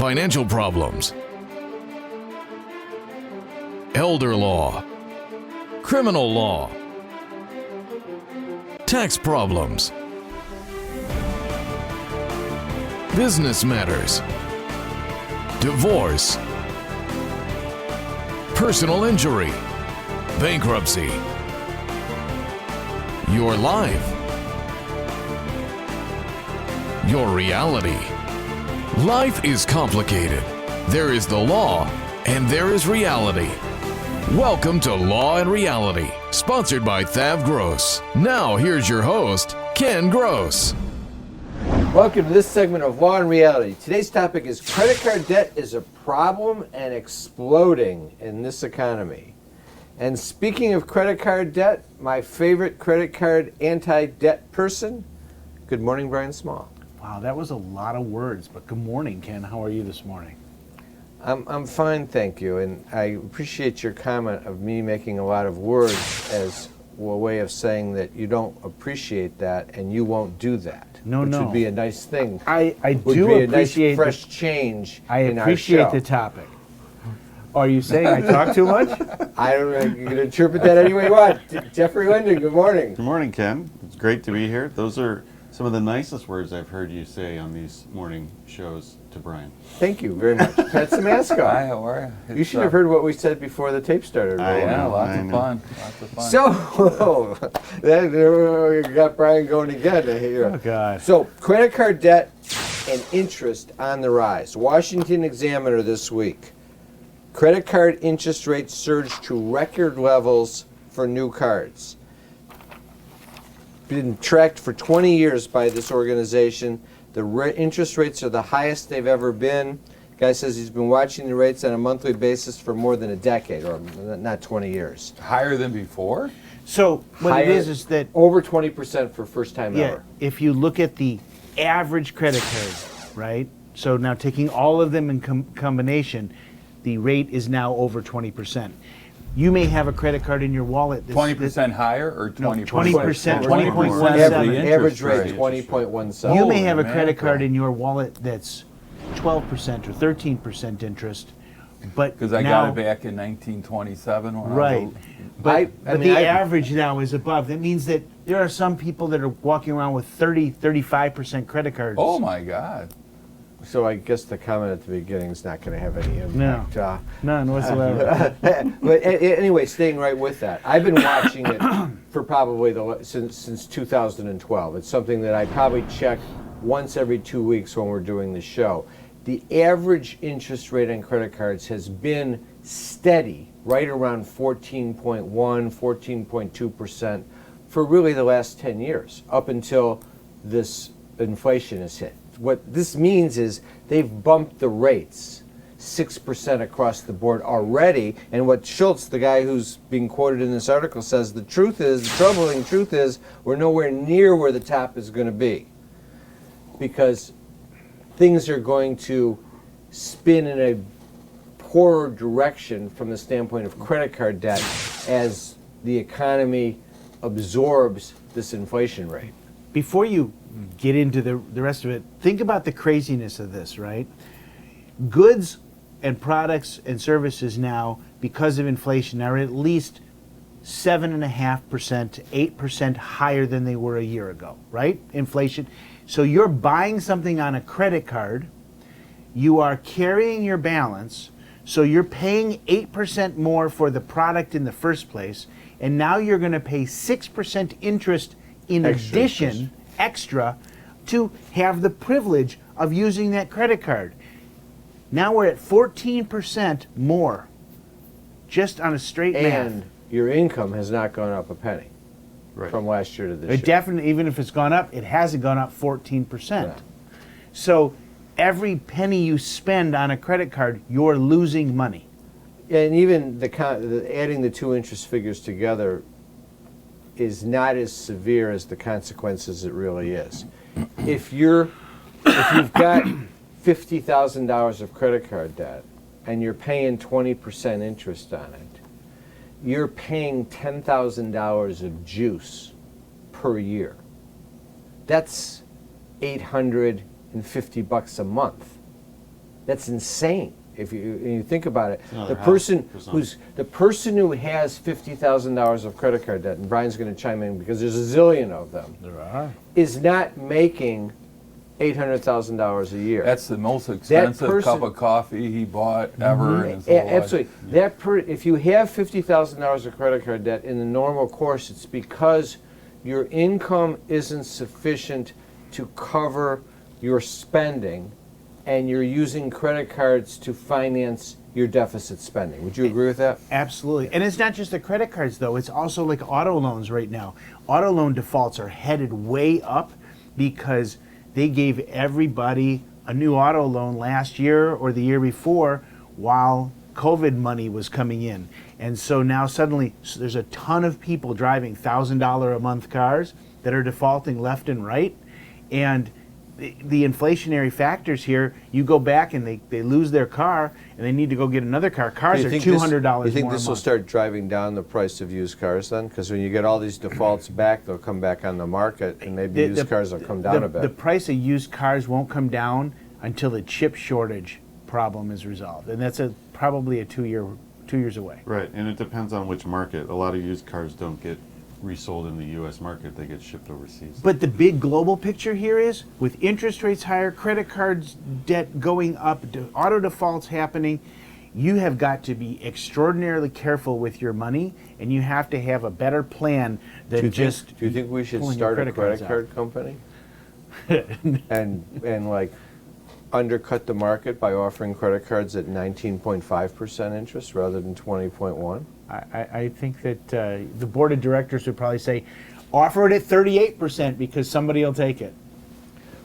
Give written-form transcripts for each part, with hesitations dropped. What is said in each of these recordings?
financial problems, elder law, criminal law, tax problems, business matters, divorce, personal injury, bankruptcy, your life, your reality. Life is complicated. There is the law and there is reality. Welcome to Law and Reality, sponsored by THAV GROSS. Now here's your host, Ken Gross. Welcome to this segment of Law and Reality. Today's topic is credit card debt is a problem and exploding in this economy. And speaking of credit card debt, my favorite credit card anti-debt person, good morning, Brian Small. Wow, that was a lot of words, but good morning, Ken. How are you this morning? I'm fine, thank you, and I appreciate your comment of me making a lot of words as a way of saying that you don't appreciate that and you won't do that. No, which no. would be a nice thing. I would do be a appreciate nice fresh change. I in appreciate our show. the topic. Are you saying I talk too much? I don't know. You can interpret that any way you want. Jeffrey Linden, good morning. Good morning, Ken. It's great to be here. Those are some of the nicest words I've heard you say on these morning shows to Brian. Thank you very much. Pat Simasko. Hi, how are you? You should have heard what we said before the tape started. I Yeah, know, lots I of know. fun. Lots of fun. So, we got Brian going again here. Oh, God. So, credit card debt and interest on the rise. Washington Examiner this week. Credit card interest rates surged to record levels for new cards. Been tracked for 20 years by this organization. The interest rates are the highest they've ever been. Guy says he's been watching the rates on a monthly basis for more than a decade, or not 20 years. Higher than before? So what Higher- it is that Over 20% for first time ever. if you look at the average credit card, right? So now taking all of them in combination, the rate is now over 20%. You may have a credit card in your wallet. 20% higher or 20%? 20%, 20.17. Average rate rate. 20.17. You may have a Holy credit mackerel. card in your wallet that's 12% or 13% interest, but Because I now, got it back in 1927 when right. I was But, I the average now is above. That means that there are some people that are walking around with 35% credit cards. Oh my God. So I guess the comment at the beginning is not going to have any impact. None whatsoever. But anyway, staying right with that, I've been watching it for probably since 2012. It's something that I probably check once every 2 weeks when we're doing the show. The average interest rate on credit cards has been steady, right around 14.1, 14.2% for really the last 10 years, up until this inflation has hit. What this means is they've bumped the rates 6% across the board already. And what Schultz, the guy who's being quoted in this article, says the troubling truth is we're nowhere near where the top is going to be. Because things are going to spin in a poorer direction from the standpoint of credit card debt as the economy absorbs this inflation rate. Before you get into the rest of it, think about the craziness of this, right? Goods and products and services now, because of inflation, are at least 7.5% to 8% higher than they were a year ago, right? Inflation. So you're buying something on a credit card, you are carrying your balance, so you're paying 8% more for the product in the first place, and now you're going to pay 6% interest in addition, extra, to have the privilege of using that credit card. Now we're at 14% more, just on a straight And math. your income has not gone up a penny Right. from last year to this It year. definitely, even if it's gone up, it hasn't gone up 14%. Yeah. So every penny you spend on a credit card, you're losing money. And even adding the two interest figures together is not as severe as the consequences it really is. If you've got $50,000 of credit card debt and you're paying 20% interest on it, you're paying $10,000 of juice per year. That's $850 a month. That's insane. If you think about it, another the house person for some. the person who has $50,000 of credit card debt, and Brian's going to chime in because there's a zillion of them, There are. is not making $800,000 a year. That's the most expensive person- cup of coffee he bought ever in his whole life. Absolutely. If you have $50,000 of credit card debt in the normal course, it's because your income isn't sufficient to cover your spending, and you're using credit cards to finance your deficit spending. Would you agree with that? Absolutely. And it's not just the credit cards, though. It's also like auto loans right now. Auto loan defaults are headed way up because they gave everybody a new auto loan last year or the year before while COVID money was coming in. And so now suddenly there's a ton of people driving $1,000 a month cars that are defaulting left and right. And the inflationary factors here, you go back and they lose their car and they need to go get another car. Cars are $200 more You think a this will month. start driving down the price of used cars then? Because when you get all these defaults back, they'll come back on the market, and maybe used cars will come down a bit. The price of used cars won't come down until the chip shortage problem is resolved, and that's probably 2 years away. Right, and it depends on which market. A lot of used cars don't get resold in the U.S. market; they get shipped overseas. But the big global picture here is, with interest rates higher, credit cards debt going up, auto defaults happening, you have got to be extraordinarily careful with your money, and you have to have a better plan than Do you think we should pulling your start a credit credit cards card company and like undercut the market by offering credit cards at 19.5% interest rather than 20.1? I think that the board of directors would probably say, offer it at 38% because somebody will take it.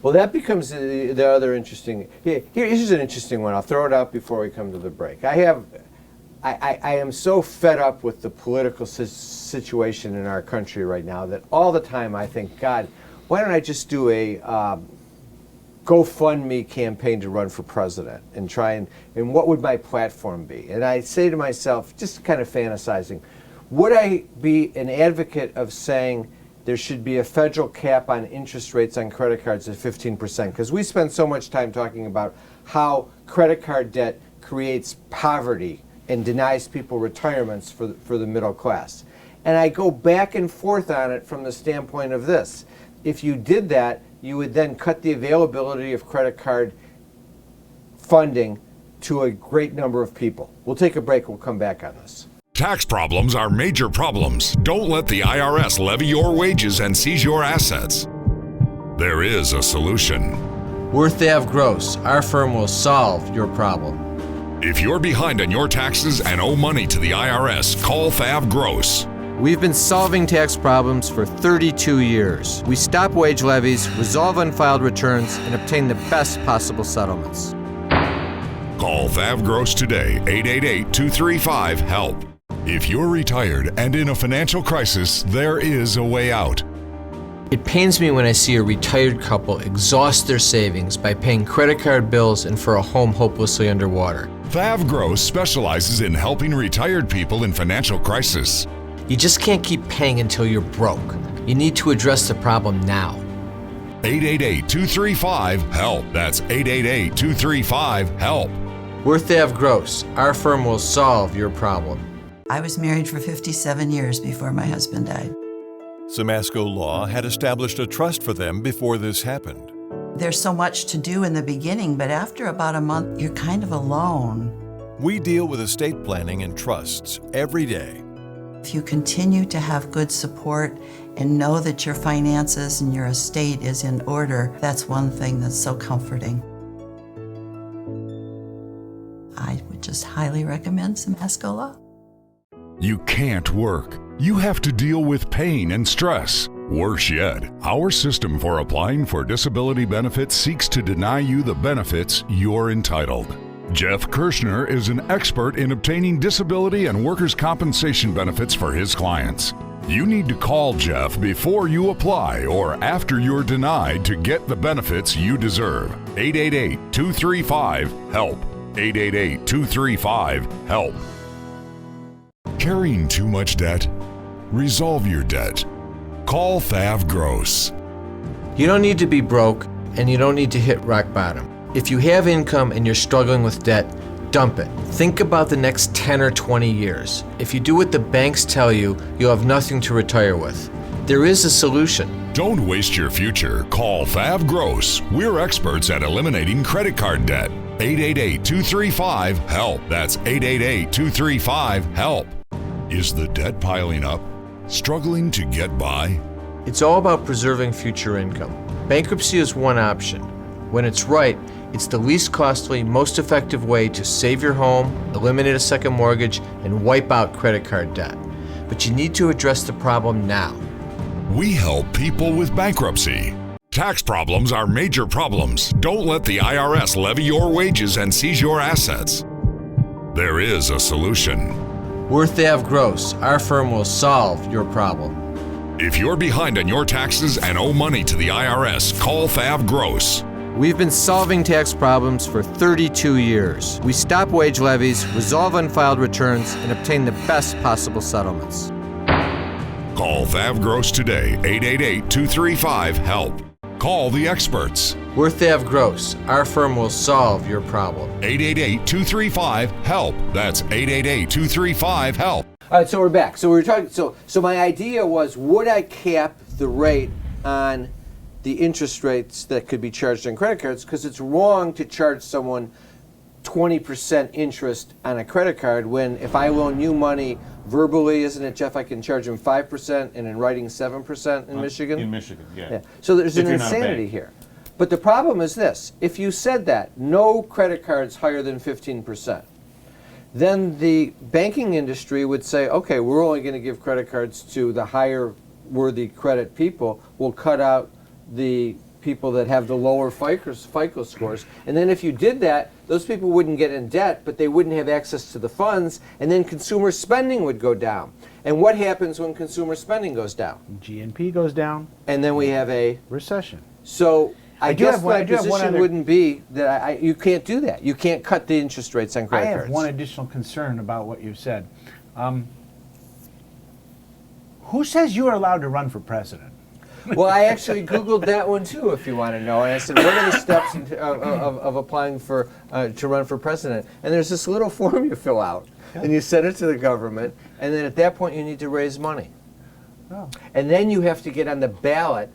Well, that becomes the other interesting. Here's an interesting one. I'll throw it out before we come to the break. I am so fed up with the political situation in our country right now that all the time I think, God, why don't I just do a GoFundMe campaign to run for president and try and what would my platform be? And I say to myself, just kind of fantasizing, would I be an advocate of saying there should be a federal cap on interest rates on credit cards at 15%? Because we spend so much time talking about how credit card debt creates poverty and denies people retirements for the middle class. And I go back and forth on it from the standpoint of this. If you did that, you would then cut the availability of credit card funding to a great number of people. We'll take a break. We'll come back on this. Tax problems are major problems. Don't let the IRS levy your wages and seize your assets. There is a solution. We're THAV GROSS. Our firm will solve your problem. If you're behind on your taxes and owe money to the IRS, call THAV GROSS. We've been solving tax problems for 32 years. We stop wage levies, resolve unfiled returns, and obtain the best possible settlements. Call THAV GROSS today, 888-235-HELP. If you're retired and in a financial crisis, there is a way out. It pains me when I see a retired couple exhaust their savings by paying credit card bills and for a home hopelessly underwater. THAV GROSS specializes in helping retired people in financial crisis. You just can't keep paying until you're broke. You need to address the problem now. 888-235-HELP. That's 888-235-HELP. We're THAV GROSS. Our firm will solve your problem. I was married for 57 years before my husband died. Samasco Law had established a trust for them before this happened. There's so much to do in the beginning, but after about a month, you're kind of alone. We deal with estate planning and trusts every day. If you continue to have good support and know that your finances and your estate is in order, that's one thing that's so comforting. I would just highly recommend Samasco Law. You can't work. You have to deal with pain and stress. Worse yet, our system for applying for disability benefits seeks to deny you the benefits you're entitled. Jeff Kirshner is an expert in obtaining disability and workers' compensation benefits for his clients. You need to call Jeff before you apply or after you're denied to get the benefits you deserve. 888-235-HELP. 888-235-HELP. Carrying too much debt? Resolve your debt. Call THAV GROSS. You don't need to be broke, and you don't need to hit rock bottom. If you have income and you're struggling with debt, dump it. Think about the next 10 or 20 years. If you do what the banks tell you, you'll have nothing to retire with. There is a solution. Don't waste your future. Call THAV GROSS. We're experts at eliminating credit card debt. 888-235-HELP. That's 888-235-HELP. Is the debt piling up? Struggling to get by? It's all about preserving future income. Bankruptcy is one option. When it's right, it's the least costly, most effective way to save your home, eliminate a second mortgage, and wipe out credit card debt. But you need to address the problem now. We help people with bankruptcy. Tax problems are major problems. Don't let the IRS levy your wages and seize your assets. There is a solution. We're THAV GROSS. Our firm will solve your problem. If you're behind on your taxes and owe money to the IRS, call THAV GROSS. We've been solving tax problems for 32 years. We stop wage levies, resolve unfiled returns, and obtain the best possible settlements. Call THAV GROSS today, 888-235-HELP. Call the experts. We're THAV GROSS. Our firm will solve your problem. 888-235-HELP. That's 888-235-HELP. All right, so we're back. So we were talking. So my idea was, would I cap the rate on the interest rates that could be charged on credit cards? Because it's wrong to charge someone 20% interest on a credit card when, if I loan you money verbally, isn't it, Jeff? I can charge them 5% and in writing 7% in Michigan. In Michigan, yeah. So there's If an you're not a insanity bank. here. But the problem is this: if you said that no credit cards higher than 15%. Then the banking industry would say, okay, we're only going to give credit cards to the higher worthy credit people. We'll cut out the people that have the lower FICO scores. And then if you did that, those people wouldn't get in debt, but they wouldn't have access to the funds, and then consumer spending would go down. And what happens when consumer spending goes down? GNP goes down. And then we have a Recession. So I guess my I do have one position other- wouldn't be that you can't do that. You can't cut the interest rates on I credit have cards. one additional concern about what you said. Who says you are allowed to run for president? Well, I actually Googled that one too, if you want to know. And I said, what are the steps of applying for to run for president? And there's this little form you fill out, and you send it to the government, and then at that point you need to raise money. Oh. And then you have to get on the ballot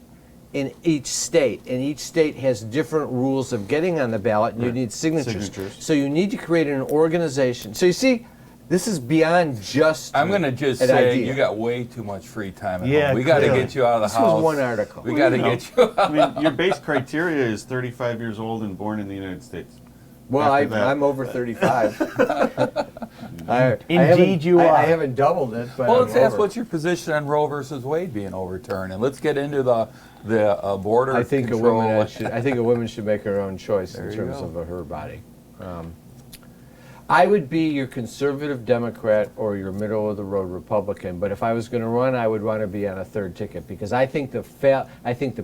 in each state, and each state has different rules of getting on the ballot, and you need signatures. So you need to create an organization. So you see, this is beyond just I'm going to just an say idea. you got way too much free time at Yeah, home. We got to clearly. get you out of the This house. was one article. We got to get you out. I mean, your base criteria is 35 years old and born in the United States. Well, After that- I'm over 35. I Indeed haven't- you I are. haven't doubled it, but Well, I'm let's ask over. what's your position on Roe versus Wade being overturned, and let's get into the border I think control. a woman should make her own choice in There you terms go. of her body. I would be your conservative Democrat or your middle of the road Republican, but if I was going to run, I would want to be on a third ticket, because I think the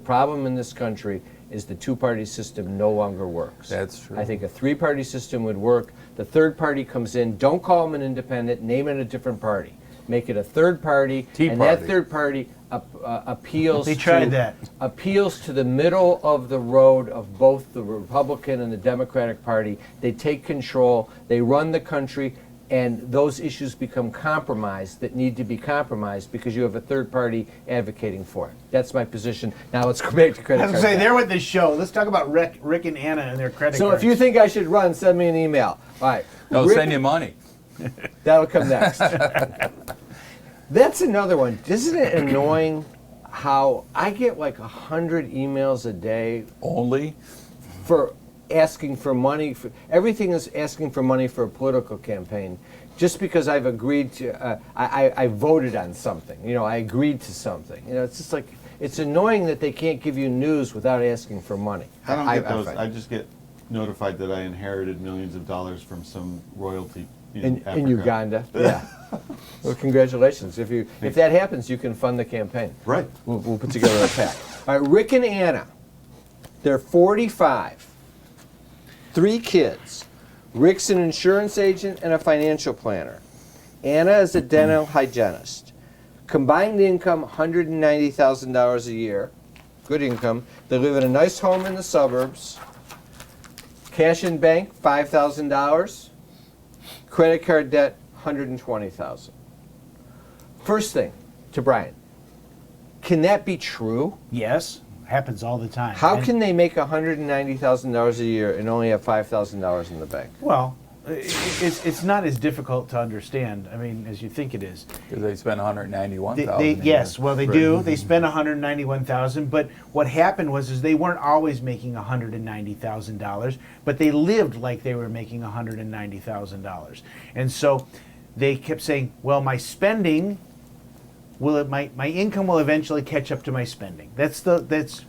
problem in this country is the two-party system no longer works. That's true. I think a three-party system would work. The third party comes in, don't call them an independent, name it a different party. Make it a third party, Tea and party. that third party appeals They tried to that. appeals to the middle of the road of both the Republican and the Democratic Party. They take control, they run the country, and those issues become compromised that need to be compromised because you have a third party advocating for it. That's my position. Now let's go back to credit I was cards. going to say, they're with the show. Let's talk about Rick and Anna and their credit So cards. if you think I should run, send me an email. All right. They'll Rick- send you money. That'll come next. That's another one. Isn't it annoying how I get like 100 emails a day Only? for asking for money? Everything is asking for money for a political campaign, just because I've agreed to. I voted on something. You know, I agreed to something. You know, it's just like it's annoying that they can't give you news without asking for money. I don't get those. find- I just get notified that I inherited millions of dollars from some royalty in Africa. Uganda. Yeah. Well, congratulations. If that happens, you can fund the campaign. Right. We'll put together a pack. All right, Rick and Anna. They're 45. 3 kids. Rick's an insurance agent and a financial planner. Anna is a dental hygienist. Combined income, $190,000 a year. Good income. They live in a nice home in the suburbs. Cash in bank, $5,000. Credit card debt, $120,000. First thing to Brian, can that be true? Yes, happens all the time. How And- can they make $190,000 a year and only have $5,000 in the bank? Well, it's not as difficult to understand, I mean, as you think it is. Because they spent 191,000. Yes, well, they do. They spent 191,000, but what happened was they weren't always making $190,000, but they lived like they were making $190,000. And so they kept saying, well, my spending my income will eventually catch up to my spending. That's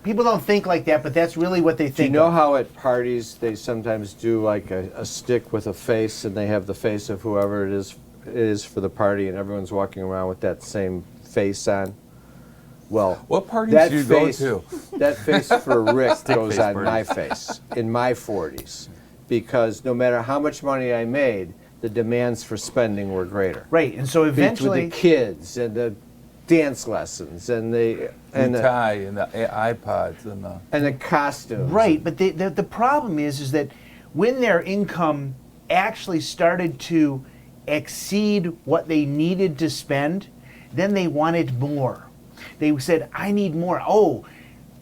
people don't think like that, but that's really what they think. Do you know of. how at parties they sometimes do like a stick with a face, and they have the face of whoever it is for the party, and everyone's walking around with that same face on? Well, What parties that do you face, go that face for Rick goes face on parties. my face in my 40s, because no matter how much money I made, the demands for spending were greater. Right, and so eventually With the kids and the dance lessons and The tie and the iPods and the... costumes. Right, but the problem is that when their income actually started to exceed what they needed to spend, then they wanted more. They said, I need more. Oh,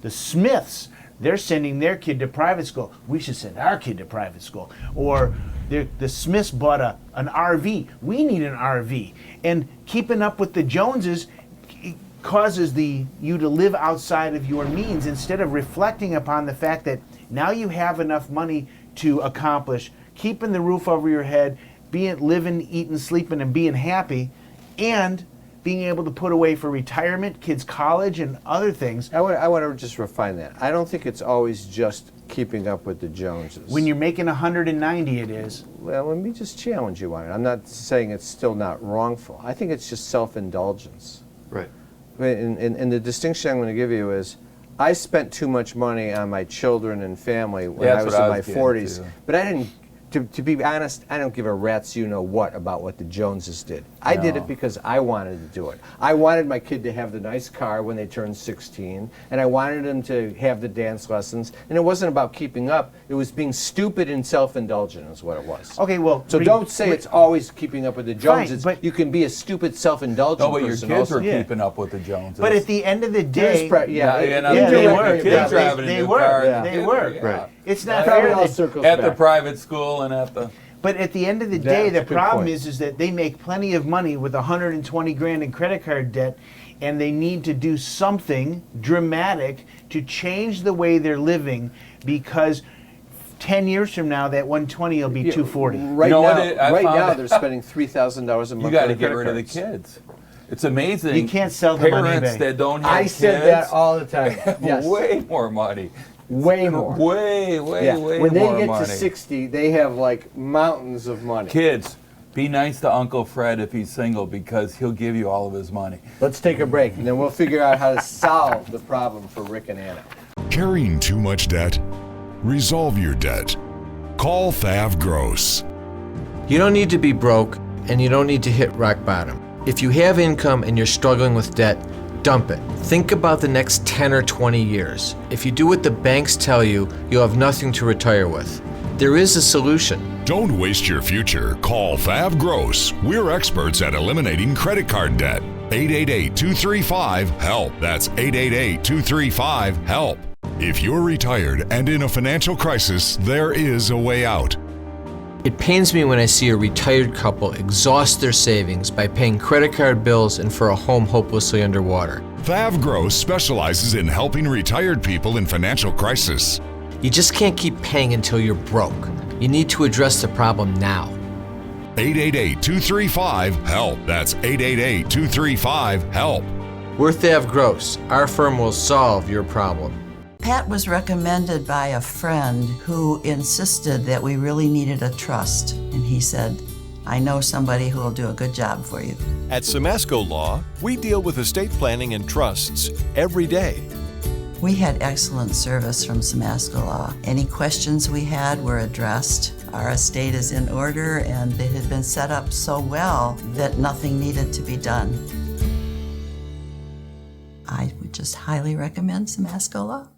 the Smiths, they're sending their kid to private school. We should send our kid to private school. Or the Smiths bought an RV. We need an RV. And keeping up with the Joneses causes you to live outside of your means instead of reflecting upon the fact that now you have enough money to accomplish keeping the roof over your head, living, eating, sleeping, and being happy, and being able to put away for retirement, kids' college, and other things. I want to just refine that. I don't think it's always just keeping up with the Joneses. When you're making 190, it is. Well, let me just challenge you on it. I'm not saying it's still not wrongful. I think it's just self-indulgence. Right. And the distinction I'm going to give you is, I spent too much money on my children and family when Yeah, I was that's in what I my was getting 40s, to. but I didn't. To be honest, I don't give a rat's you-know-what about what the Joneses did. I did No. it because I wanted to do it. I wanted my kid to have the nice car when they turned 16, and I wanted them to have the dance lessons, and it wasn't about keeping up. It was being stupid and self-indulgent is what it was. Okay, well, So don't say it's always keeping up with the Fine, Joneses. but- You can be a stupid self-indulgent No, but your person kids also. were Yeah. keeping up with the Joneses. but at the end of the day, Yeah, and yeah, they were. Kids Yeah, driving they a new were. car. Yeah. the They kids were. yeah. Right. it's not Probably fair. all that- circles At the back. private school and at the... But at the end of the Yeah, day, that's the a good problem point. is that they make plenty of money with 120 grand in credit card debt, and they need to do something dramatic to change the way they're living, because 10 years from now, that 120 will be 240. Right You know now, what, I right found now that- they're spending $3,000 a month. You got to on get credit rid of the cards. kids. It's amazing. You can't sell them on Parents eBay. that don't have I kids said that all the time. have Yes. way more money. Way more. Way Yeah. way When they more get money. to 60, they have like mountains of money. Kids, be nice to Uncle Fred if he's single, because he'll give you all of his money. Let's take a break, and then we'll figure out how to solve the problem for Rick and Anna. Carrying too much debt? Resolve your debt. Call THAV GROSS. You don't need to be broke, and you don't need to hit rock bottom. If you have income and you're struggling with debt, dump it. Think about the next 10 or 20 years. If you do what the banks tell you, you'll have nothing to retire with. There is a solution. Don't waste your future. Call THAV GROSS. We're experts at eliminating credit card debt. 888-235-HELP. That's 888-235-HELP. If you're retired and in a financial crisis, there is a way out. It pains me when I see a retired couple exhaust their savings by paying credit card bills and for a home hopelessly underwater. THAV GROSS specializes in helping retired people in financial crisis. You just can't keep paying until you're broke. You need to address the problem now. 888-235-HELP. That's 888-235-HELP. We're THAV GROSS. Our firm will solve your problem. Pat was recommended by a friend who insisted that we really needed a trust. And he said, I know somebody who will do a good job for you. At Samasco Law, we deal with estate planning and trusts every day. We had excellent service from Samasco Law. Any questions we had were addressed. Our estate is in order, and it had been set up so well that nothing needed to be done. I would just highly recommend Samasco Law.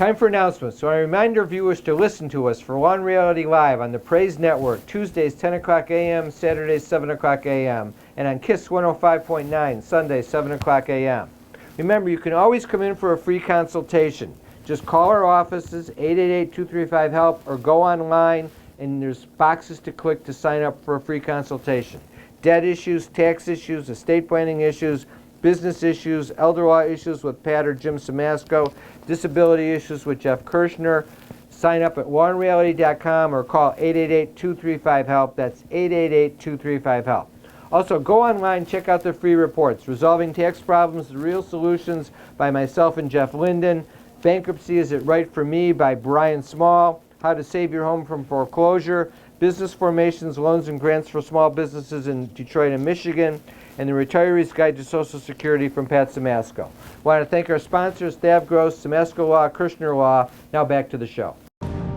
Time for announcements. So I remind our viewers to listen to us for Law and Reality Live on the Praise Network, Tuesdays 10 o'clock a.m., Saturdays 7 o'clock a.m., and on KISS 105.9, Sundays 7 o'clock a.m. Remember, you can always come in for a free consultation. Just call our offices, 888-235-HELP, or go online, and there's boxes to click to sign up for a free consultation. Debt issues, tax issues, estate planning issues, business issues, elder law issues with Pat or Jim Samasco, disability issues with Jeff Kirshner. Sign up at lawandreality.com or call 888-235-HELP. That's 888-235-HELP. Also, go online, check out the free reports, Resolving Tax Problems, The Real Solutions by myself and Jeff Linden, Bankruptcy, Is It Right for Me by Brian Small, How to Save Your Home from Foreclosure, Business Formations, Loans and Grants for Small Businesses in Detroit and Michigan, and The Retiree's Guide to Social Security from Pat Samasco. I want to thank our sponsors, THAV Gross, Samasco Law, Kirshner Law. Now back to the show.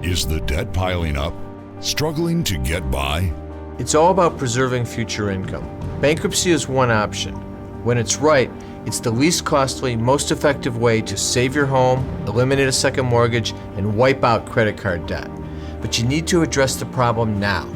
Is the debt piling up? Struggling to get by? It's all about preserving future income. Bankruptcy is one option. When it's right, it's the least costly, most effective way to save your home, eliminate a second mortgage, and wipe out credit card debt. But you need to address the problem now.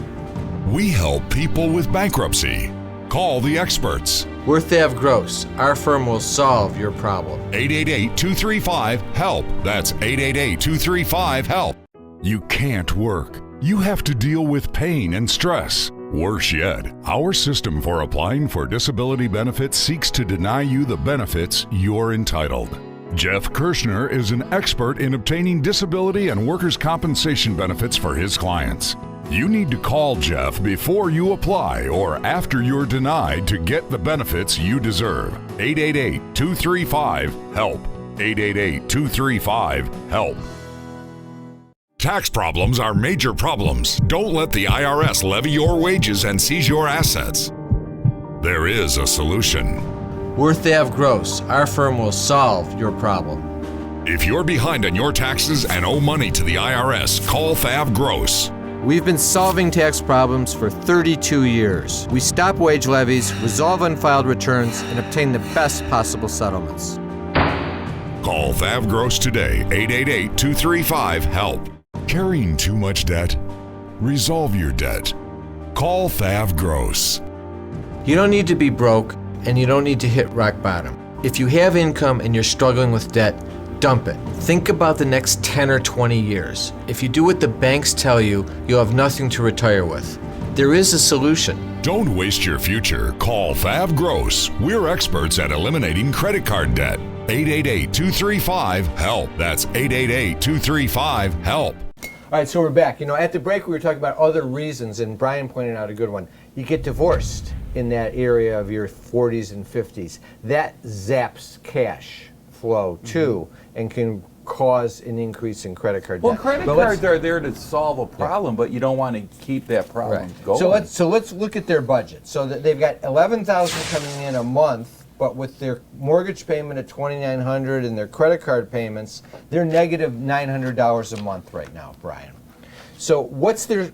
We help people with bankruptcy. Call the experts. We're THAV Gross. Our firm will solve your problem. 888-235-HELP. That's 888-235-HELP. You can't work. You have to deal with pain and stress. Worse yet, our system for applying for disability benefits seeks to deny you the benefits you're entitled. Jeff Kirshner is an expert in obtaining disability and workers' compensation benefits for his clients. You need to call Jeff before you apply or after you're denied to get the benefits you deserve. 888-235-HELP. 888-235-HELP. Tax problems are major problems. Don't let the IRS levy your wages and seize your assets. There is a solution. We're THAV Gross. Our firm will solve your problem. If you're behind on your taxes and owe money to the IRS, call THAV Gross. We've been solving tax problems for 32 years. We stop wage levies, resolve unfiled returns, and obtain the best possible settlements. Call THAV Gross today, 888-235-HELP. Carrying too much debt? Resolve your debt. Call THAV Gross. You don't need to be broke, and you don't need to hit rock bottom. If you have income and you're struggling with debt, dump it. Think about the next 10 or 20 years. If you do what the banks tell you, you'll have nothing to retire with. There is a solution. Don't waste your future. Call THAV Gross. We're experts at eliminating credit card debt. 888-235-HELP. That's 888-235-HELP. All right, so we're back. At the break we were talking about other reasons, and Brian pointed out a good one. You get divorced in that area of your 40s and 50s. That zaps cash flow too, and can cause an increase in credit card debt. Well, credit cards are there to solve a problem, but you don't want to keep that problem going. So let's look at their budget. So that they've got $11,000 coming in a month, but with their mortgage payment at $2,900 and their credit card payments, they're negative $900 a month right now, Brian. So what's their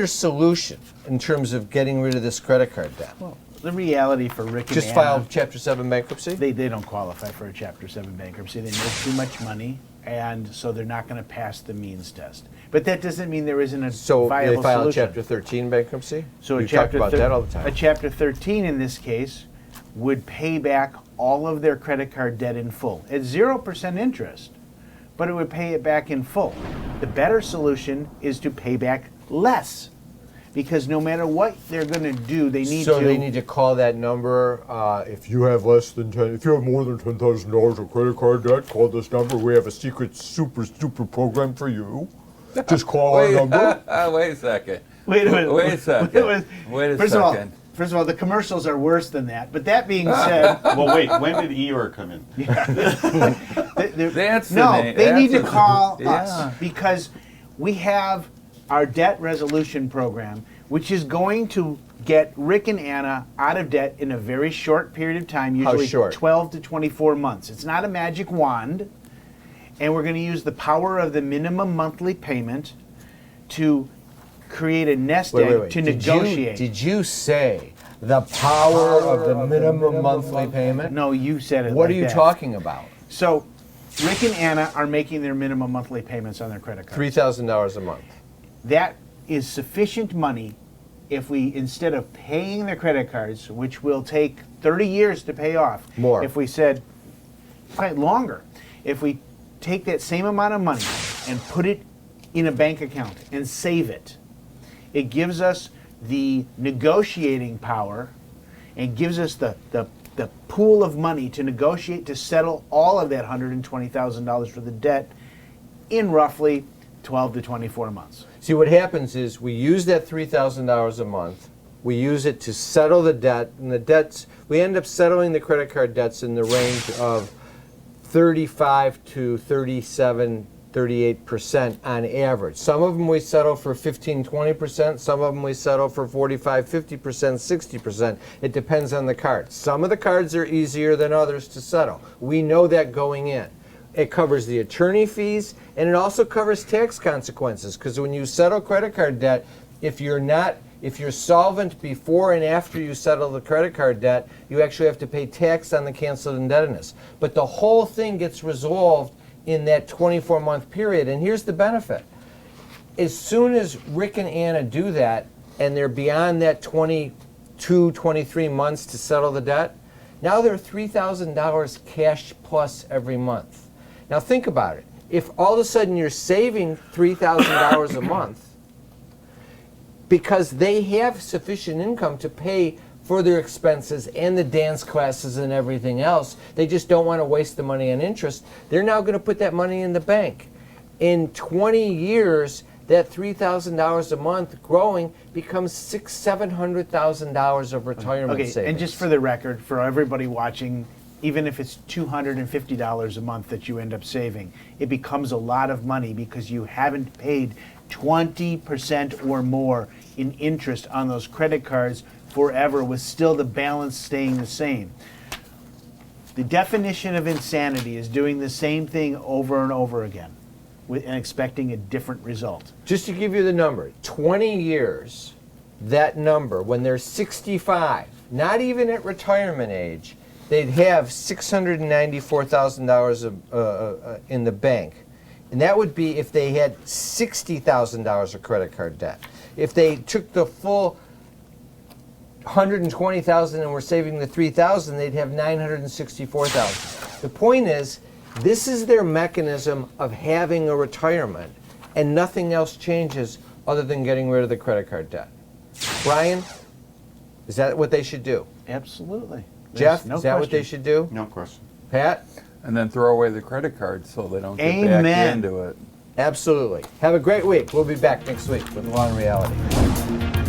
solution in terms of getting rid of this credit card debt? Well, the reality for Rick and Just Anna, file Chapter 7 bankruptcy? They don't qualify for a Chapter 7 bankruptcy. They make too much money, and so they're not going to pass the means test. But that doesn't mean there isn't a So viable they file solution. a Chapter 13 bankruptcy? So you talk about that all the time. A Chapter 13 in this case would pay back all of their credit card debt in full at 0% interest, but it would pay it back in full. The better solution is to pay back less, because no matter what they're going to do, they need So they need to call that number. If you have more than $10,000 of credit card debt, call this number. We have a secret, super program for you. Just call our number. Wait a second. Wait a minute. Wait a second. Wait a second. First of all, the commercials are worse than that. But that being said, Well, wait, when did Eeyore come in? they need to call us, because we have our debt resolution program, which is going to get Rick and Anna out of debt in a very short period of time, usually 12 to 24 months. It's not a magic wand, and we're going to use the power of the minimum monthly payment to create a nest egg to negotiate. Did you say the power of the minimum monthly payment? No, you said it. What like are you that. talking about? So Rick and Anna are making their minimum monthly payments on their credit card. $3,000 a month. That is sufficient money if we, instead of paying their credit cards, which will take 30 years to pay off, More. if we said, quite longer, if we take that same amount of money and put it in a bank account and save it, it gives us the negotiating power and gives us the pool of money to negotiate to settle all of that $120,000 for the debt in roughly 12 to 24 months. See, what happens is we use that $3,000 a month. We use it to settle the debt, and the debts, we end up settling the credit card debts in the range of 35 to 37, 38% on average. Some of them we settle for 15, 20%. Some of them we settle for 45, 50%, 60%. It depends on the card. Some of the cards are easier than others to settle. We know that going in. It covers the attorney fees, and it also covers tax consequences, because when you settle credit card debt, if you're solvent before and after you settle the credit card debt, you actually have to pay tax on the canceled indebtedness. But the whole thing gets resolved in that 24-month period, and here's the benefit. As soon as Rick and Anna do that, and they're beyond that 22, 23 months to settle the debt, now they're $3,000 cash plus every month. Now think about it. If all of a sudden you're saving $3,000 a month, because they have sufficient income to pay for their expenses and the dance classes and everything else, they just don't want to waste the money on interest, they're now going to put that money in the bank. In 20 years, that $3,000 a month growing becomes $700,000 of retirement savings. And just for the record, for everybody watching, even if it's $250 a month that you end up saving, it becomes a lot of money because you haven't paid 20% or more in interest on those credit cards forever, with still the balance staying the same. The definition of insanity is doing the same thing over and over again and expecting a different result. Just to give you the number, 20 years, that number, when they're 65, not even at retirement age, they'd have $694,000 in the bank. And that would be if they had $60,000 of credit card debt. If they took the full $120,000 and were saving the $3,000, they'd have $964,000. The point is, this is their mechanism of having a retirement, and nothing else changes other than getting rid of the credit card debt. Brian, is that what they should do? Absolutely. Jeff, No is that what question. they should do? No question. Pat? And then throw away the credit card so they don't get Amen. back into it. Absolutely. Have a great week. We'll be back next week with Law and Reality.